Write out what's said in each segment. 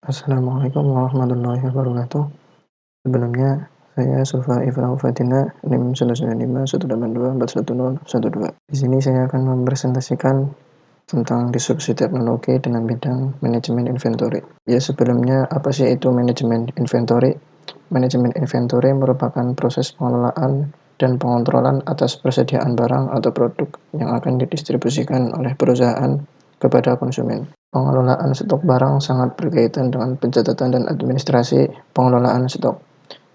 Assalamualaikum warahmatullahi wabarakatuh. Sebelumnya, saya Sufa Ifrah Fatina, NIM 19518211012. Di sini saya akan mempresentasikan tentang disrupsi teknologi dengan bidang manajemen inventory. Ya, sebelumnya apa sih itu manajemen inventory? Manajemen inventory merupakan proses pengelolaan dan pengontrolan atas persediaan barang atau produk yang akan didistribusikan oleh perusahaan kepada konsumen. Pengelolaan stok barang sangat berkaitan dengan pencatatan dan administrasi pengelolaan stok.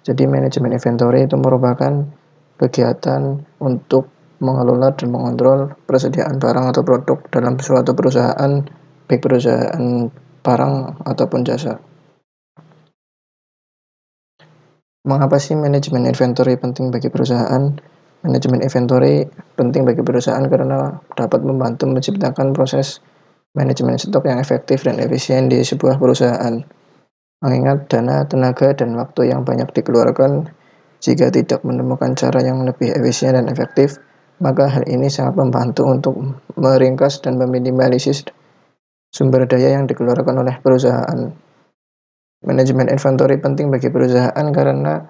Jadi manajemen inventory itu merupakan kegiatan untuk mengelola dan mengontrol persediaan barang atau produk dalam suatu perusahaan, baik perusahaan barang ataupun jasa. Mengapa sih manajemen inventory penting bagi perusahaan? Manajemen inventory penting bagi perusahaan karena dapat membantu menciptakan proses manajemen stok yang efektif dan efisien di sebuah perusahaan. Mengingat dana, tenaga, dan waktu yang banyak dikeluarkan, jika tidak menemukan cara yang lebih efisien dan efektif, maka hal ini sangat membantu untuk meringkas dan meminimalisir sumber daya yang dikeluarkan oleh perusahaan. Manajemen inventory penting bagi perusahaan karena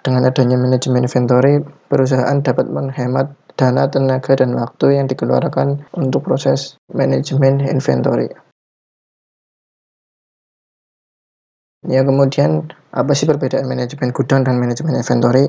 dengan adanya manajemen inventory, perusahaan dapat menghemat dana, tenaga, dan waktu yang dikeluarkan untuk proses manajemen inventory. Ya, kemudian apa sih perbedaan manajemen gudang dan manajemen inventory?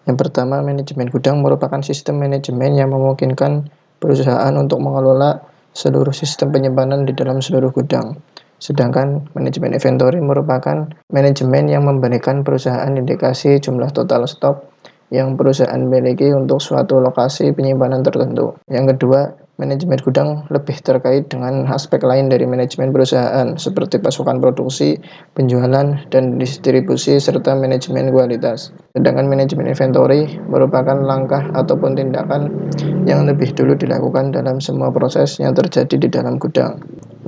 Yang pertama, manajemen gudang merupakan sistem manajemen yang memungkinkan perusahaan untuk mengelola seluruh sistem penyimpanan di dalam seluruh gudang. Sedangkan manajemen inventory merupakan manajemen yang memberikan perusahaan indikasi jumlah total stok yang perusahaan miliki untuk suatu lokasi penyimpanan tertentu. Yang kedua, manajemen gudang lebih terkait dengan aspek lain dari manajemen perusahaan, seperti pasokan produksi, penjualan, dan distribusi, serta manajemen kualitas. Sedangkan manajemen inventory merupakan langkah ataupun tindakan yang lebih dulu dilakukan dalam semua proses yang terjadi di dalam gudang.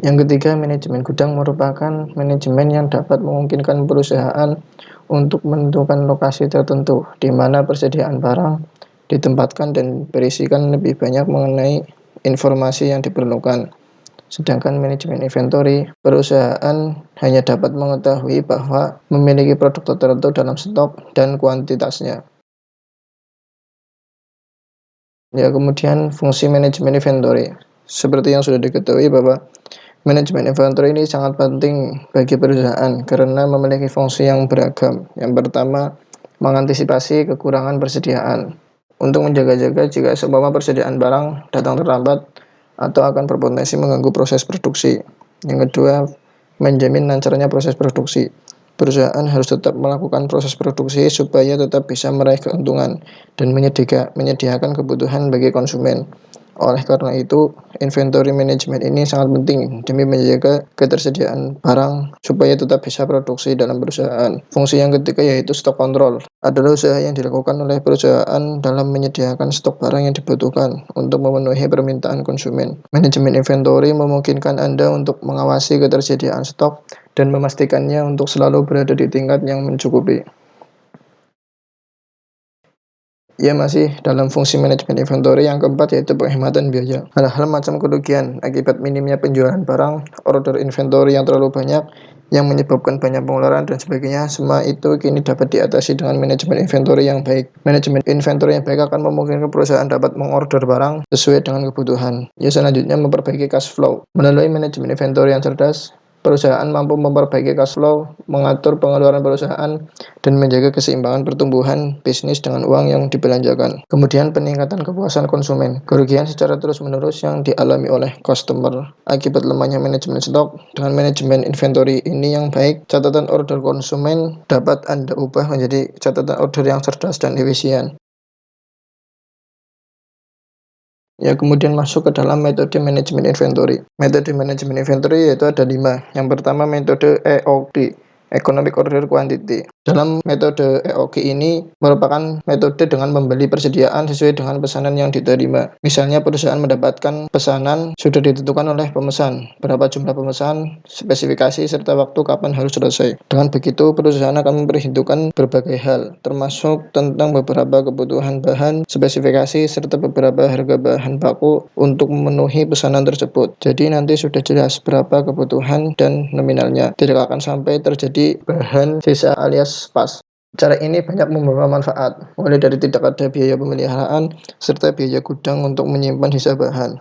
Yang ketiga, manajemen gudang merupakan manajemen yang dapat memungkinkan perusahaan untuk menentukan lokasi tertentu di mana persediaan barang ditempatkan dan berisikan lebih banyak mengenai informasi yang diperlukan. Sedangkan manajemen inventory, perusahaan hanya dapat mengetahui bahwa memiliki produk tertentu dalam stok dan kuantitasnya. Ya, kemudian fungsi manajemen inventory. Seperti yang sudah diketahui bahwa manajemen inventory ini sangat penting bagi perusahaan karena memiliki fungsi yang beragam. Yang pertama, mengantisipasi kekurangan persediaan. Untuk menjaga-jaga jika seumpama persediaan barang datang terlambat atau akan berpotensi mengganggu proses produksi. Yang kedua, menjamin lancarnya proses produksi. Perusahaan harus tetap melakukan proses produksi supaya tetap bisa meraih keuntungan dan menyediakan kebutuhan bagi konsumen. Oleh karena itu, inventory management ini sangat penting demi menjaga ketersediaan barang supaya tetap bisa produksi dalam perusahaan. Fungsi yang ketiga yaitu stok control. Adalah usaha yang dilakukan oleh perusahaan dalam menyediakan stok barang yang dibutuhkan untuk memenuhi permintaan konsumen. Manajemen inventory memungkinkan Anda untuk mengawasi ketersediaan stok dan memastikannya untuk selalu berada di tingkat yang mencukupi. Ya, masih dalam fungsi manajemen inventory yang keempat yaitu penghematan biaya. Hal-hal macam kerugian akibat minimnya penjualan barang, order inventory yang terlalu banyak, yang menyebabkan banyak pengeluaran dan sebagainya, semua itu kini dapat diatasi dengan manajemen inventory yang baik. Manajemen inventory yang baik akan memungkinkan perusahaan dapat mengorder barang sesuai dengan kebutuhan. Ya, selanjutnya memperbaiki cash flow. Melalui manajemen inventory yang cerdas, perusahaan mampu memperbaiki cash flow, mengatur pengeluaran perusahaan, dan menjaga keseimbangan pertumbuhan bisnis dengan uang yang dibelanjakan. Kemudian peningkatan kepuasan konsumen. Kerugian secara terus-menerus yang dialami oleh customer akibat lemahnya manajemen stok. Dengan manajemen inventory ini yang baik, catatan order konsumen dapat Anda ubah menjadi catatan order yang cerdas dan efisien. Ya, kemudian masuk ke dalam metode manajemen inventory. Metode manajemen inventory yaitu ada 5. Yang pertama metode EOD, Economic Order Quantity. Dalam metode EOQ ini merupakan metode dengan membeli persediaan sesuai dengan pesanan yang diterima. Misalnya perusahaan mendapatkan pesanan sudah ditentukan oleh pemesan, berapa jumlah pemesan, spesifikasi, serta waktu kapan harus selesai. Dengan begitu, perusahaan akan memperhitungkan berbagai hal, termasuk tentang beberapa kebutuhan bahan, spesifikasi, serta beberapa harga bahan baku untuk memenuhi pesanan tersebut. Jadi nanti sudah jelas berapa kebutuhan dan nominalnya. Tidak akan sampai terjadi bahan sisa alias pas. Cara ini banyak membawa manfaat, mulai dari tidak ada biaya pemeliharaan serta biaya gudang untuk menyimpan sisa bahan.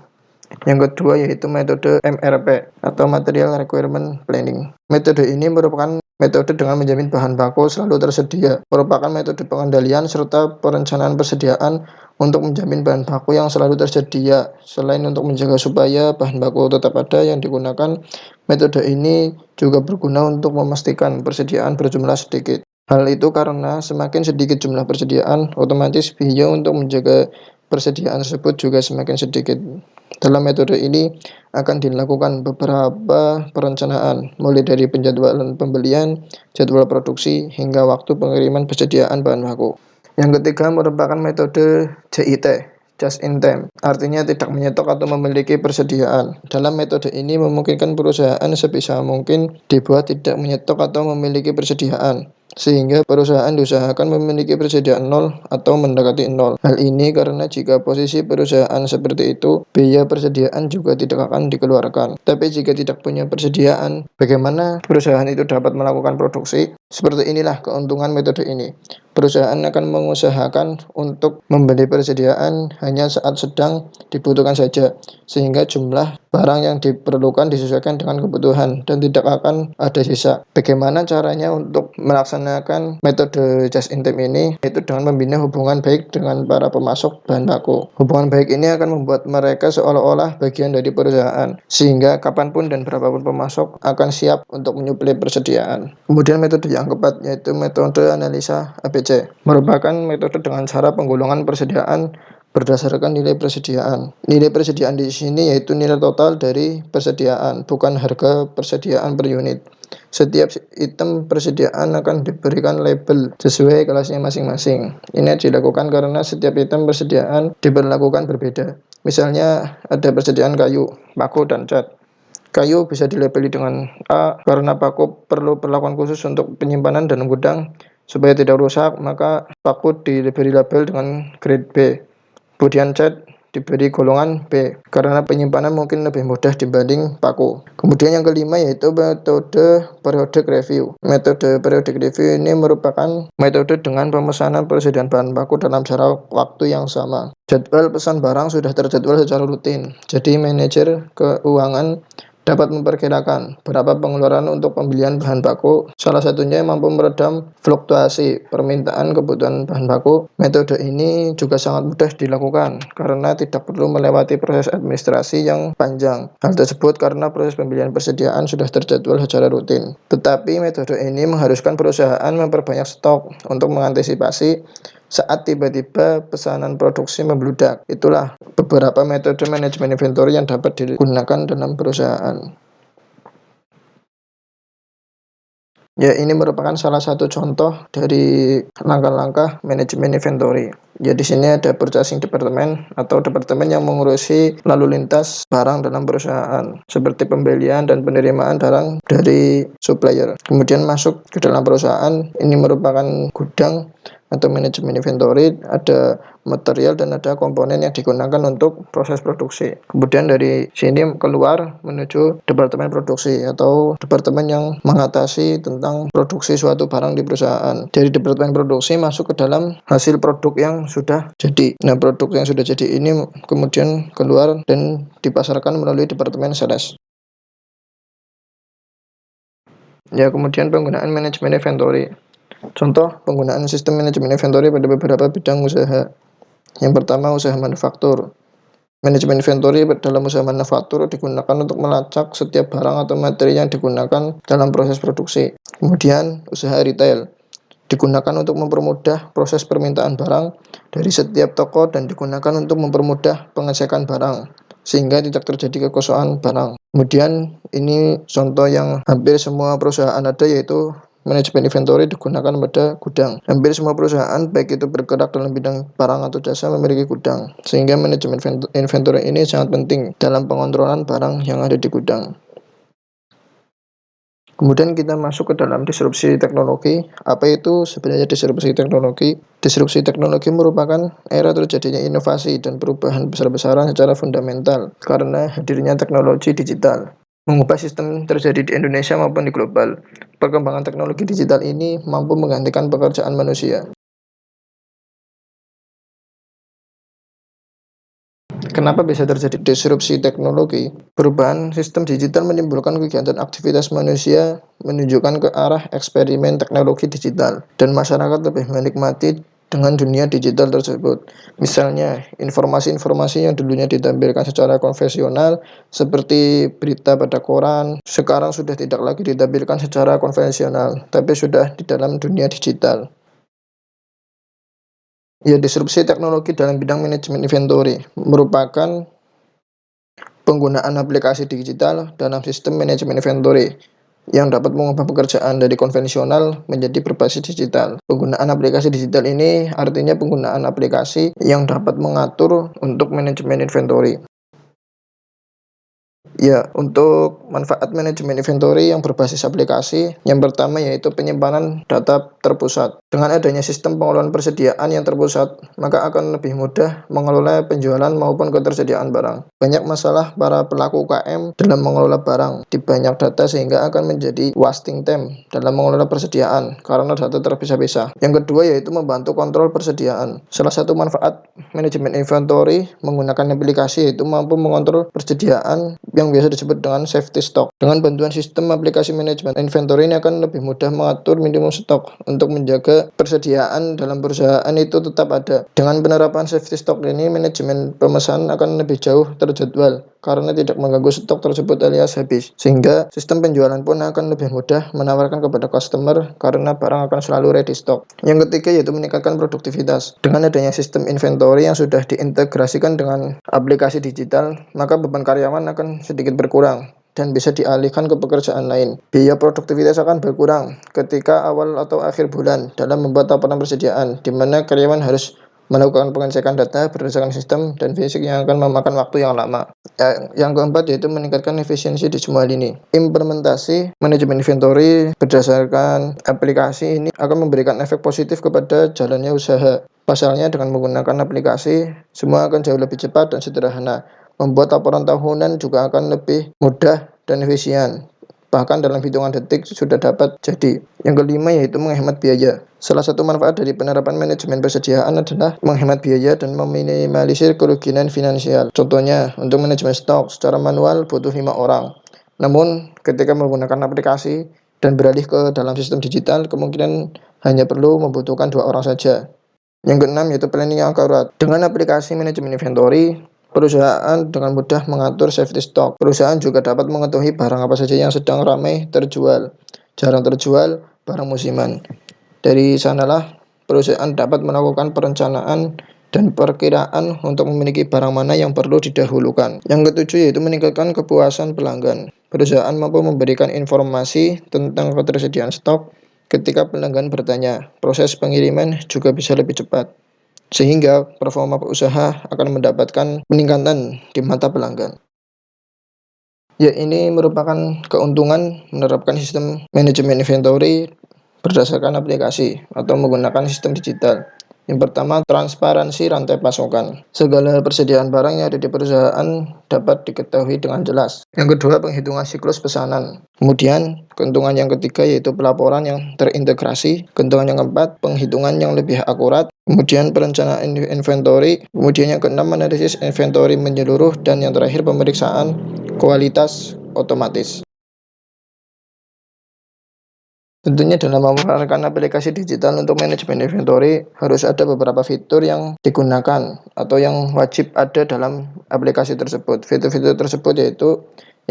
Yang kedua yaitu metode MRP atau Material Requirement Planning. Metode ini merupakan metode dengan menjamin bahan baku selalu tersedia, merupakan metode pengendalian serta perencanaan persediaan untuk menjamin bahan baku yang selalu tersedia. Selain untuk menjaga supaya bahan baku tetap ada yang digunakan, metode ini juga berguna untuk memastikan persediaan berjumlah sedikit. Hal itu karena semakin sedikit jumlah persediaan, otomatis biaya untuk menjaga persediaan tersebut juga semakin sedikit. Dalam metode ini akan dilakukan beberapa perencanaan, mulai dari penjadwalan pembelian, jadwal produksi, hingga waktu pengiriman persediaan bahan baku. Yang ketiga merupakan metode JIT, Just in Time, artinya tidak menyetok atau memiliki persediaan. Dalam metode ini memungkinkan perusahaan sebisa mungkin dibuat tidak menyetok atau memiliki persediaan, sehingga perusahaan diusahakan memiliki persediaan nol atau mendekati nol. Hal ini karena jika posisi perusahaan seperti itu, biaya persediaan juga tidak akan dikeluarkan. Tapi jika tidak punya persediaan, bagaimana perusahaan itu dapat melakukan produksi? Seperti inilah keuntungan metode ini. Perusahaan akan mengusahakan untuk membeli persediaan hanya saat sedang dibutuhkan saja, sehingga jumlah barang yang diperlukan disesuaikan dengan kebutuhan dan tidak akan ada sisa. Bagaimana caranya untuk melaksanakan metode just in time ini? Yaitu dengan membina hubungan baik dengan para pemasok bahan baku. Hubungan baik ini akan membuat mereka seolah-olah bagian dari perusahaan, sehingga kapanpun dan berapapun pemasok akan siap untuk menyuplai persediaan. Kemudian metode yang keempat yaitu metode analisa ABC, merupakan metode dengan cara penggolongan persediaan berdasarkan nilai persediaan. Nilai persediaan di sini yaitu nilai total dari persediaan, bukan harga persediaan per unit. Setiap item persediaan akan diberikan label sesuai kelasnya masing-masing. Ini dilakukan karena setiap item persediaan diberlakukan berbeda. Misalnya ada persediaan kayu, paku, dan cat. Kayu bisa dilabeli dengan A karena paku perlu perlakuan khusus untuk penyimpanan dan gudang supaya tidak rusak, maka paku diberi label dengan grade B. Kemudian cat diberi golongan B karena penyimpanan mungkin lebih mudah dibanding paku. Kemudian yang kelima yaitu metode periodic review. Metode periodic review ini merupakan metode dengan pemesanan persediaan bahan baku dalam jarak waktu yang sama. Jadwal pesan barang sudah terjadwal secara rutin, jadi manajer keuangan dapat memperkirakan berapa pengeluaran untuk pembelian bahan baku. Salah satunya yang mampu meredam fluktuasi permintaan kebutuhan bahan baku. Metode ini juga sangat mudah dilakukan karena tidak perlu melewati proses administrasi yang panjang. Hal tersebut karena proses pembelian persediaan sudah terjadwal secara rutin. Tetapi metode ini mengharuskan perusahaan memperbanyak stok untuk mengantisipasi saat tiba-tiba pesanan produksi membludak. Itulah beberapa metode manajemen inventory yang dapat digunakan dalam perusahaan. Ya, ini merupakan salah satu contoh dari langkah-langkah manajemen inventory. Ya, di sini ada purchasing department atau departemen yang mengurusi lalu lintas barang dalam perusahaan, seperti pembelian dan penerimaan barang dari supplier. Kemudian masuk ke dalam perusahaan, ini merupakan gudang atau manajemen inventory, ada material dan ada komponen yang digunakan untuk proses produksi. Kemudian dari sini keluar menuju departemen produksi atau departemen yang mengatasi tentang produksi suatu barang di perusahaan. Dari departemen produksi masuk ke dalam hasil produk yang sudah jadi. Nah, produk yang sudah jadi ini kemudian keluar dan dipasarkan melalui departemen sales. Ya, kemudian penggunaan manajemen inventory. Contoh penggunaan sistem manajemen inventory pada beberapa bidang usaha. Yang pertama, usaha manufaktur. Manajemen inventory dalam usaha manufaktur digunakan untuk melacak setiap barang atau materi yang digunakan dalam proses produksi. Kemudian, usaha retail digunakan untuk mempermudah proses permintaan barang dari setiap toko dan digunakan untuk mempermudah pengecekan barang sehingga tidak terjadi kekosongan barang. Kemudian ini contoh yang hampir semua perusahaan ada, yaitu manajemen inventory digunakan pada gudang. Hampir semua perusahaan, baik itu bergerak dalam bidang barang atau jasa, memiliki gudang, sehingga manajemen inventory ini sangat penting dalam pengontrolan barang yang ada di gudang. Kemudian kita masuk ke dalam disrupsi teknologi. Apa itu sebenarnya disrupsi teknologi? Disrupsi teknologi merupakan era terjadinya inovasi dan perubahan besar-besaran secara fundamental karena hadirnya teknologi digital, mengubah sistem terjadi di Indonesia maupun di global. Perkembangan teknologi digital ini mampu menggantikan pekerjaan manusia. Kenapa bisa terjadi disrupsi teknologi? Perubahan sistem digital menimbulkan kegiatan aktivitas manusia menunjukkan ke arah eksperimen teknologi digital, dan masyarakat lebih menikmati dengan dunia digital tersebut. Misalnya, informasi-informasi yang dulunya ditampilkan secara konvensional seperti berita pada koran, sekarang sudah tidak lagi ditampilkan secara konvensional, tapi sudah di dalam dunia digital. Ya, disrupsi teknologi dalam bidang manajemen inventory merupakan penggunaan aplikasi digital dalam sistem manajemen inventory yang dapat mengubah pekerjaan dari konvensional menjadi berbasis digital. Penggunaan aplikasi digital ini artinya penggunaan aplikasi yang dapat mengatur untuk manajemen inventory. Ya, untuk manfaat manajemen inventory yang berbasis aplikasi, yang pertama yaitu penyimpanan data terpusat. Dengan adanya sistem pengelolaan persediaan yang terpusat, maka akan lebih mudah mengelola penjualan maupun ketersediaan barang. Banyak masalah para pelaku UKM dalam mengelola barang di banyak data sehingga akan menjadi wasting time dalam mengelola persediaan karena data terpisah-pisah. Yang kedua yaitu membantu kontrol persediaan. Salah satu manfaat manajemen inventory menggunakan aplikasi yaitu mampu mengontrol persediaan yang biasa disebut dengan safety stock. Dengan bantuan sistem aplikasi manajemen inventory ini akan lebih mudah mengatur minimum stok untuk menjaga persediaan dalam perusahaan itu tetap ada. Dengan penerapan safety stock ini, manajemen pemesanan akan lebih jauh terjadwal karena tidak mengganggu stok tersebut alias habis. Sehingga sistem penjualan pun akan lebih mudah menawarkan kepada customer karena barang akan selalu ready stock. Yang ketiga yaitu meningkatkan produktivitas. Dengan adanya sistem inventory yang sudah diintegrasikan dengan aplikasi digital, maka beban karyawan akan sedikit berkurang dan bisa dialihkan ke pekerjaan lain. Biaya produktivitas akan berkurang ketika awal atau akhir bulan dalam membuat laporan persediaan, di mana karyawan harus melakukan pengecekan data berdasarkan sistem dan fisik yang akan memakan waktu yang lama. Yang keempat yaitu meningkatkan efisiensi di semua lini. Implementasi manajemen inventory berdasarkan aplikasi ini akan memberikan efek positif kepada jalannya usaha. Pasalnya, dengan menggunakan aplikasi, semua akan jauh lebih cepat dan sederhana. Membuat laporan tahunan juga akan lebih mudah dan efisien. Bahkan dalam hitungan detik sudah dapat jadi. Yang kelima yaitu menghemat biaya. Salah satu manfaat dari penerapan manajemen persediaan adalah menghemat biaya dan meminimalisir kerugian finansial. Contohnya, untuk manajemen stok secara manual butuh 5 orang. Namun, ketika menggunakan aplikasi dan beralih ke dalam sistem digital, kemungkinan hanya perlu membutuhkan 2 orang saja. Yang keenam yaitu planning yang akurat. Dengan aplikasi manajemen inventory, perusahaan dengan mudah mengatur safety stock. Perusahaan juga dapat mengetahui barang apa saja yang sedang ramai terjual, jarang terjual, barang musiman. Dari sanalah perusahaan dapat melakukan perencanaan dan perkiraan untuk memiliki barang mana yang perlu didahulukan. Yang ketujuh yaitu meningkatkan kepuasan pelanggan. Perusahaan mampu memberikan informasi tentang ketersediaan stok. Ketika pelanggan bertanya, proses pengiriman juga bisa lebih cepat, sehingga performa usaha akan mendapatkan peningkatan di mata pelanggan. Ya, ini merupakan keuntungan menerapkan sistem manajemen inventory berdasarkan aplikasi atau menggunakan sistem digital. Yang pertama, transparansi rantai pasokan. Segala persediaan barang yang ada di perusahaan dapat diketahui dengan jelas. Yang kedua, penghitungan siklus pesanan. Kemudian, keuntungan yang ketiga yaitu pelaporan yang terintegrasi. Keuntungan yang keempat, penghitungan yang lebih akurat. Kemudian, perencanaan inventory. Kemudian yang keenam, analisis inventory menyeluruh. Dan yang terakhir, pemeriksaan kualitas otomatis. Tentunya dalam memasarkan aplikasi digital untuk manajemen inventory harus ada beberapa fitur yang digunakan atau yang wajib ada dalam aplikasi tersebut. Fitur-fitur tersebut yaitu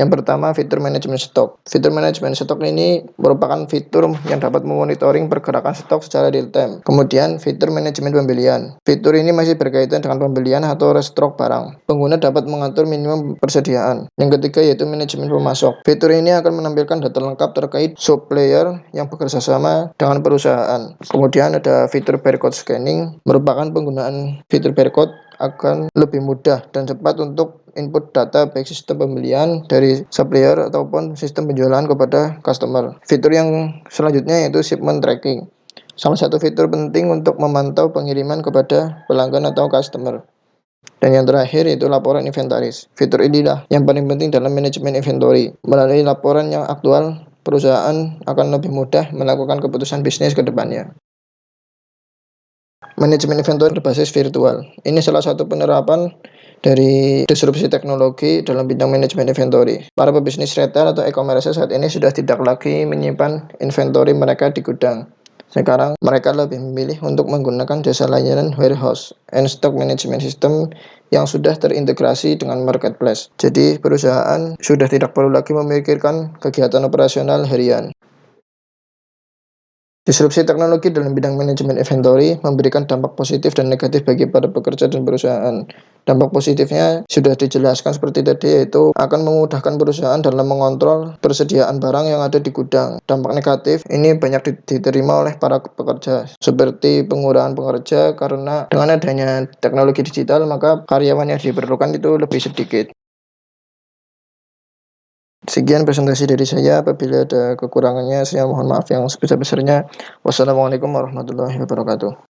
Yang pertama, fitur manajemen stok. Fitur manajemen stok ini merupakan fitur yang dapat memonitoring pergerakan stok secara real time. Kemudian, fitur manajemen pembelian. Fitur ini masih berkaitan dengan pembelian atau restock barang. Pengguna dapat mengatur minimum persediaan. Yang ketiga yaitu manajemen pemasok. Fitur ini akan menampilkan data lengkap terkait supplier yang bekerja sama dengan perusahaan. Kemudian ada fitur barcode scanning. Merupakan penggunaan fitur barcode akan lebih mudah dan cepat untuk input data baik sistem pembelian dari supplier ataupun sistem penjualan kepada customer. Fitur yang selanjutnya yaitu shipment tracking. Salah satu fitur penting untuk memantau pengiriman kepada pelanggan atau customer. Dan yang terakhir yaitu laporan inventaris. Fitur inilah yang paling penting dalam manajemen inventory. Melalui laporan yang aktual, perusahaan akan lebih mudah melakukan keputusan bisnis ke depannya. Manajemen inventory berbasis virtual. Ini salah satu penerapan dari disrupsi teknologi dalam bidang manajemen inventory. Para pebisnis retail atau e-commerce saat ini sudah tidak lagi menyimpan inventory mereka di gudang. Sekarang mereka lebih memilih untuk menggunakan jasa layanan warehouse and stock management system yang sudah terintegrasi dengan marketplace. Jadi perusahaan sudah tidak perlu lagi memikirkan kegiatan operasional harian. Disrupsi teknologi dalam bidang manajemen inventory memberikan dampak positif dan negatif bagi para pekerja dan perusahaan. Dampak positifnya sudah dijelaskan seperti tadi, yaitu akan memudahkan perusahaan dalam mengontrol persediaan barang yang ada di gudang. Dampak negatif ini banyak diterima oleh para pekerja, seperti pengurangan pekerja karena dengan adanya teknologi digital maka karyawan yang diperlukan itu lebih sedikit. Sekian presentasi dari saya. Apabila ada kekurangannya, saya mohon maaf yang sebesar-besarnya. Wassalamualaikum warahmatullahi wabarakatuh.